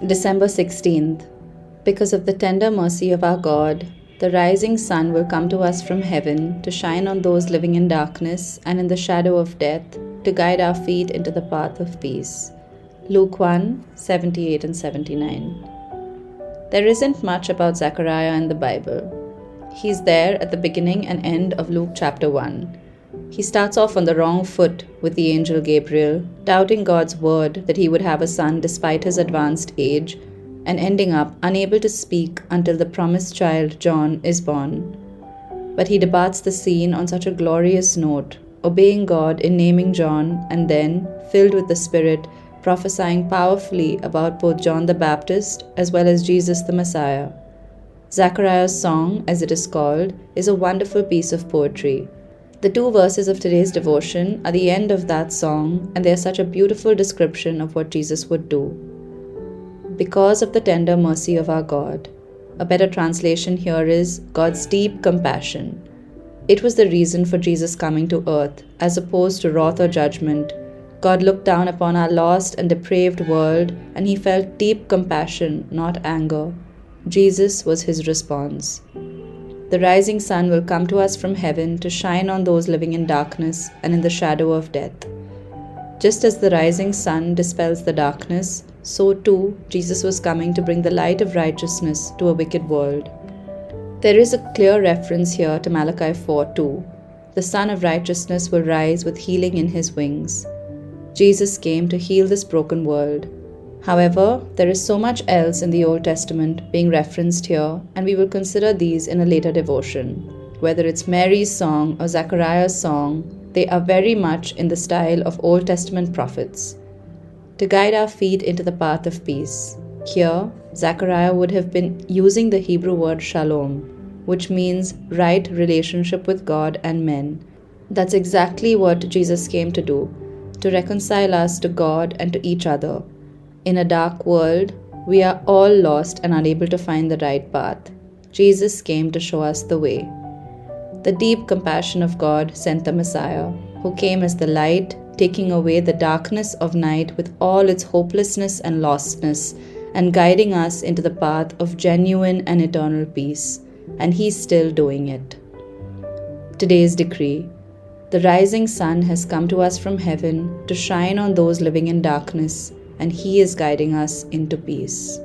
December 16th. Because of the tender mercy of our God, the rising sun will come to us from heaven to shine on those living in darkness and in the shadow of death, to guide our feet into the path of peace. Luke 1:78 and 79. There isn't much about Zechariah in the Bible. He's there at the beginning and end of Luke chapter 1. He starts off on the wrong foot with the angel Gabriel, doubting God's word that he would have a son despite his advanced age, and ending up unable to speak until the promised child John is born. But he departs the scene on such a glorious note, obeying God in naming John, and then, filled with the Spirit, prophesying powerfully about both John the Baptist as well as Jesus the Messiah. Zechariah's song, as it is called, is a wonderful piece of poetry. The 2 verses of today's devotion are the end of that song, and they are such a beautiful description of what Jesus would do. Because of the tender mercy of our God. A better translation here is God's deep compassion. It was the reason for Jesus coming to earth, as opposed to wrath or judgment. God looked down upon our lost and depraved world, and he felt deep compassion, not anger. Jesus was his response. The rising sun will come to us from heaven to shine on those living in darkness and in the shadow of death. Just as the rising sun dispels the darkness, so too Jesus was coming to bring the light of righteousness to a wicked world. There is a clear reference here to Malachi 4:2. The Son of Righteousness will rise with healing in his wings. Jesus came to heal this broken world. However, there is so much else in the Old Testament being referenced here, and we will consider these in a later devotion. Whether it's Mary's song or Zechariah's song, they are very much in the style of Old Testament prophets. To guide our feet into the path of peace. Here, Zechariah would have been using the Hebrew word shalom, which means right relationship with God and men. That's exactly what Jesus came to do, to reconcile us to God and to each other. In a dark world, we are all lost and unable to find the right path. Jesus came to show us the way. The deep compassion of God sent the Messiah, who came as the light, taking away the darkness of night with all its hopelessness and lostness, and guiding us into the path of genuine and eternal peace. And he's still doing it. Today's decree. The rising sun has come to us from heaven to shine on those living in darkness, and he is guiding us into peace.